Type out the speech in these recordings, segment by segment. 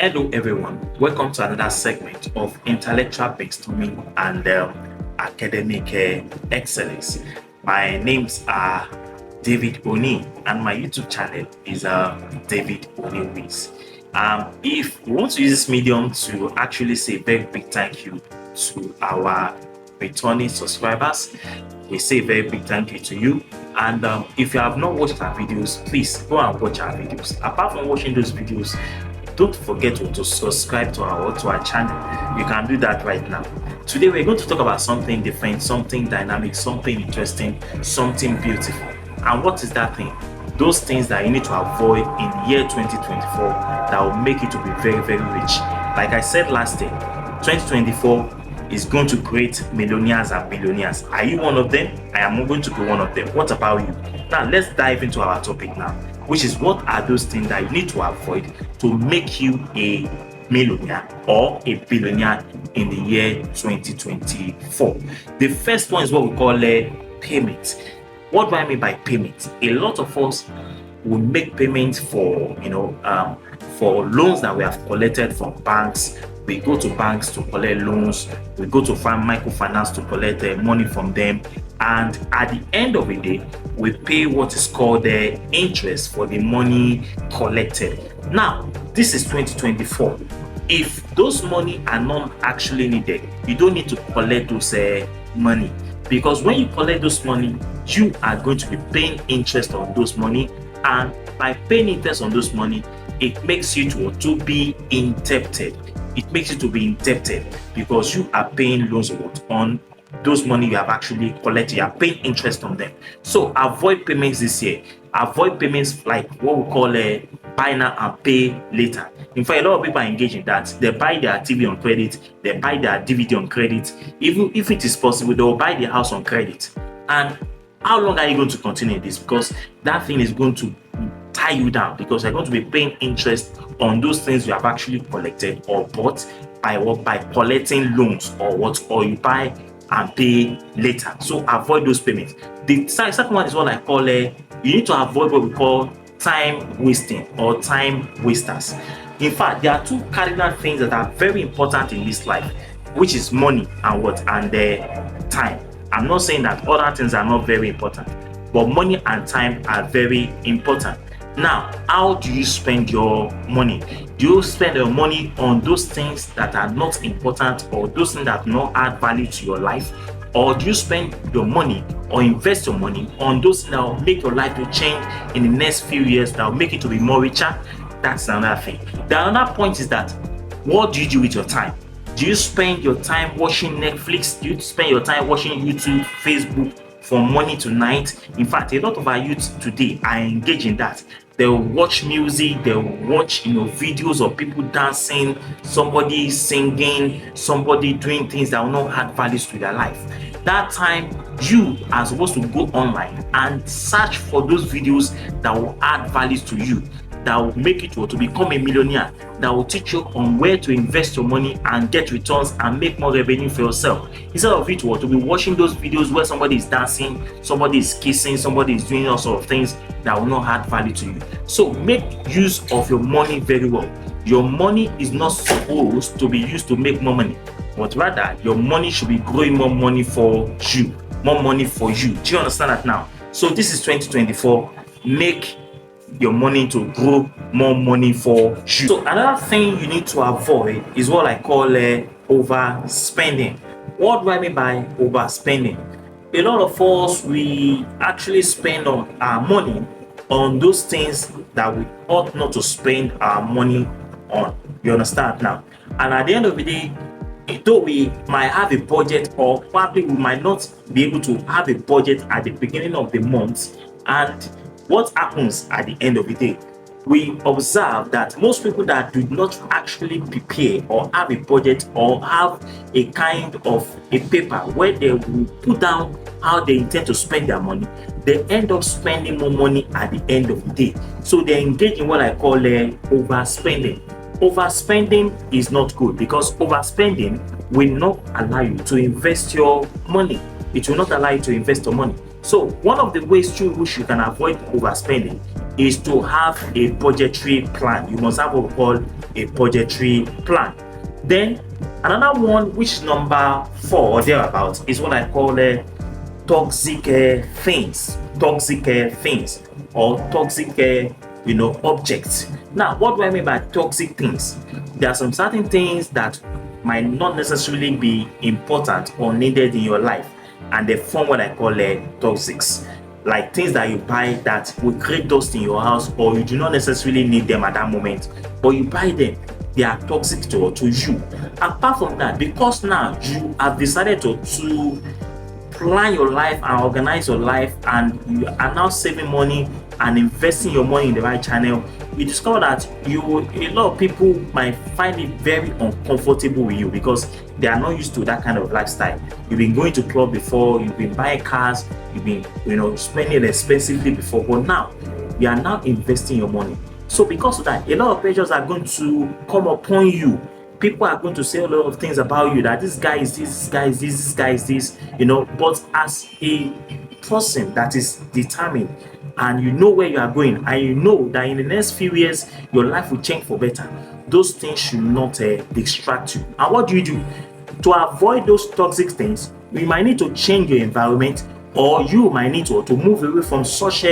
Hello everyone, welcome to another segment of intellectual brainstorming and academic excellence. My names are David Oni and my YouTube channel is David Oni Wiz. If we want to use this medium to actually say a very big thank you to our returning subscribers, we say a very big thank you to you. And if you have not watched our videos, please go and watch our videos. Apart from watching those videos, don't forget to subscribe to our channel. You can do that right now. Today we're going to talk about something different, something dynamic, something interesting, something beautiful. And what is that thing? Those things that you need to avoid in year 2024 that will make you to be very, very rich. Like I said last year, 2024 is going to create millionaires and billionaires. Are you one of them? I am going to be one of them. What about you? Now let's dive into our topic now, which is what are those things that you need to avoid to make you a millionaire or a billionaire in the year 2024. The first one is what we call payment. What do I mean by payment? A lot of us will make payments for for loans that we have collected from banks. We go to banks to collect loans. We go to microfinance to collect money from them. And at the end of the day, we pay what is called the interest for the money collected. Now, this is 2024. If those money are not actually needed, you don't need to collect those money. Because when you collect those money, you are going to be paying interest on those money. And by paying interest on those money, it makes you to be indebted. It makes you to be indebted because you are paying loans on those money you have actually collected. You are paying interest on them. So avoid payments this year. Avoid payments like what we call buy now and pay later. In fact, a lot of people are engaged in that. They buy their TV on credit. They buy their DVD on credit. Even if it is possible, they will buy the house on credit. And how long are you going to continue this? Because that thing is going to tie you down, because you're going to be paying interest on those things you have actually collected or bought by collecting loans or you buy and pay later. So avoid those payments. The second one is what I call you need to avoid what we call time wasting or time wasters. In fact, there are two cardinal things that are very important in this life, which is money and time. I'm not saying that other things are not very important, but money and time are very important. Now, how do you spend your money? Do you spend your money on those things that are not important or those things that do not add value to your life? Or do you spend your money or invest your money on those that will make your life to change in the next few years, that will make you to be more richer? That's another thing. The another point is that what do you do with your time? Do you spend your time watching Netflix? Do you spend your time watching YouTube, Facebook from morning to night? In fact, a lot of our youth today are engaged in that. They'll watch music, they'll watch videos of people dancing, somebody singing, somebody doing things that will not add values to their life. That time, you are supposed to go online and search for those videos that will add values to you, that will make you to become a millionaire, that will teach you on where to invest your money and get returns and make more revenue for yourself. Instead of it to be watching those videos where somebody is dancing, somebody is kissing, somebody is doing all sorts of things that will not add value to you. So make use of your money very well. Your money is not supposed to be used to make more money, but rather your money should be growing more money for you. More money for you. Do you understand that now? So this is 2024. Make your money to grow more money for you. So another thing you need to avoid is what I call overspending. What do I mean by overspending? A lot of us, we actually spend on our money on those things that we ought not to spend our money on. You understand now? And at the end of the day, though we might have a budget, or probably we might not be able to have a budget at the beginning of the month, and what happens at the end of the day? We observe that most people that do not actually prepare or have a budget or have a kind of a paper where they will put down how they intend to spend their money, they end up spending more money at the end of the day. So they engage in what I call overspending. Overspending is not good, because overspending will not allow you to invest your money. It will not allow you to invest your money. So one of the ways through which you can avoid overspending is to have a budgetary plan. You must have what we call a budgetary plan. Then another one, which is number 4 or thereabouts, is what I call toxic things or toxic objects. Now, what do I mean by toxic things? There are some certain things that might not necessarily be important or needed in your life, and they form what I call toxics. Like things that you buy that will create dust in your house, or you do not necessarily need them at that moment, but you buy them, they are toxic to you. Apart from that, because now you have decided to plan your life and organize your life, and you are now saving money and investing your money in the right channel, you discover that a lot of people might find it very uncomfortable with you because they are not used to that kind of lifestyle. You've been going to club before, you've been buying cars, you've been spending expensively before, but now you are now investing your money. So because of that, a lot of pressures are going to come upon you. People are going to say a lot of things about you, that this guy is this guy is this guy is this, but as a person that is determined, and you know where you are going, and you know that in the next few years your life will change for better, those things should not distract you. And what do? To avoid those toxic things, you might need to change your environment, or you might need to move away from such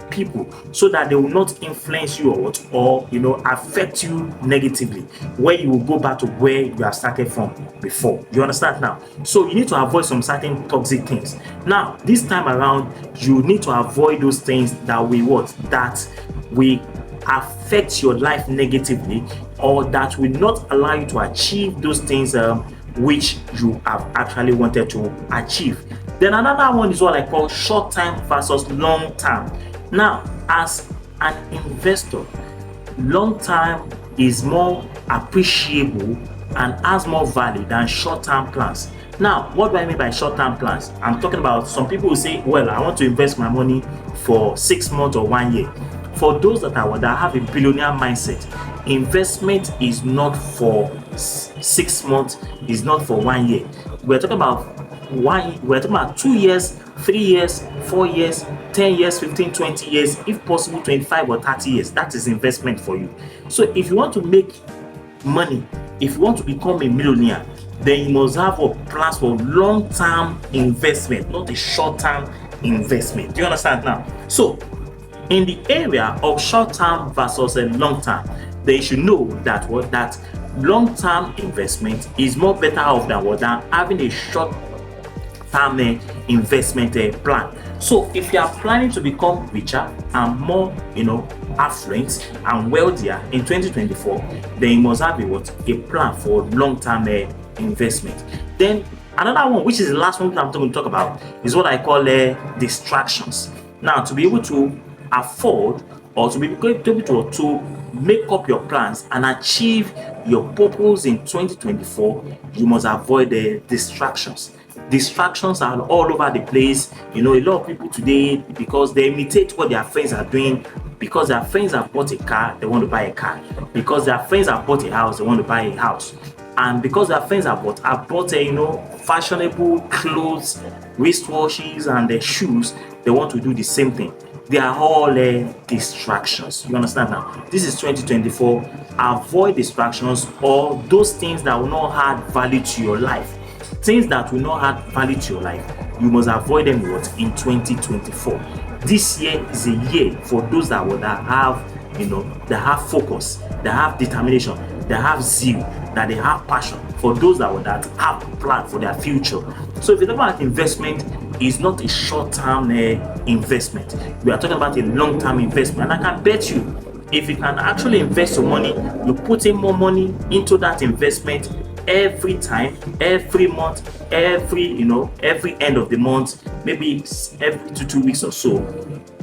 people, so that they will not influence you or affect you negatively, where you will go back to where you have started from before. You understand now? So you need to avoid some certain toxic things. Now, this time around, you need to avoid those things that will affect your life negatively, or that will not allow you to achieve those things which you have actually wanted to achieve. Then another one is what I call short term versus long term. Now, as an investor, long term is more appreciable and has more value than short term plans. Now, what do I mean by short term plans? I'm talking about, some people will say, well, I want to invest my money for 6 months or 1 year. For those that have a billionaire mindset, investment is not for 6 months, is not for 1 year. We're talking about 2 years, 3 years, 4 years, 10 years, 15, 20 years, if possible 25 or 30 years. That is investment for you. So if you want to make money, if you want to become a millionaire, then you must have plans for long-term investment, not a short-term investment. Do you understand now? So in the area of short-term versus a long-term, they should know that that long-term investment is more better off than having a short-term investment plan. So if you are planning to become richer and more affluent and wealthier in 2024, then you must have a plan for long-term investment. Then another one, which is the last one I'm going to talk about, is what I call distractions. Now, to be able to afford, or to be able to make up your plans and achieve your purpose in 2024, you must avoid the distractions. Distractions are all over the place. A lot of people today, because they imitate what their friends are doing, because their friends have bought a car, they want to buy a car. Because their friends have bought a house, they want to buy a house. And because their friends have bought fashionable clothes, wristwatches, and their shoes, they want to do the same thing. They are all distractions. You understand now? This is 2024. Avoid distractions, or those things that will not add value to your life. Things that will not add value to your life, you must avoid them in 2024. This year is a year for those that have that have focus, that have determination, that have zeal, that they have passion, for those that have a plan for their future. So if you talk about investment, it's not a short-term investment. We are talking about a long-term investment. And I can bet you, if you can actually invest your money, you put in more money into that investment every time, every month, every end of the month, maybe every 2 weeks or so.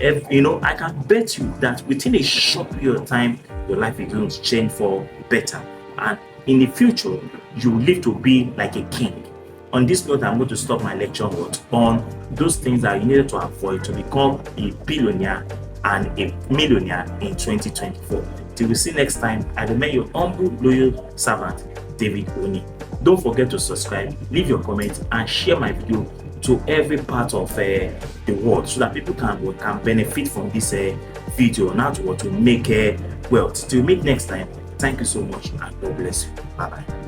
I can bet you that within a short period of time, your life is going to change for better. And in the future, you will live to be like a king. On this note, I'm going to stop my lecture on those things that you needed to avoid to become a billionaire and a millionaire in 2024. Till we see next time, I remain your humble, loyal servant, David Oni. Don't forget to subscribe, leave your comments, and share my video to every part of the world, so that people can benefit from this video, now to make wealth. Till we meet next time, Thank you so much and God bless you. Bye bye.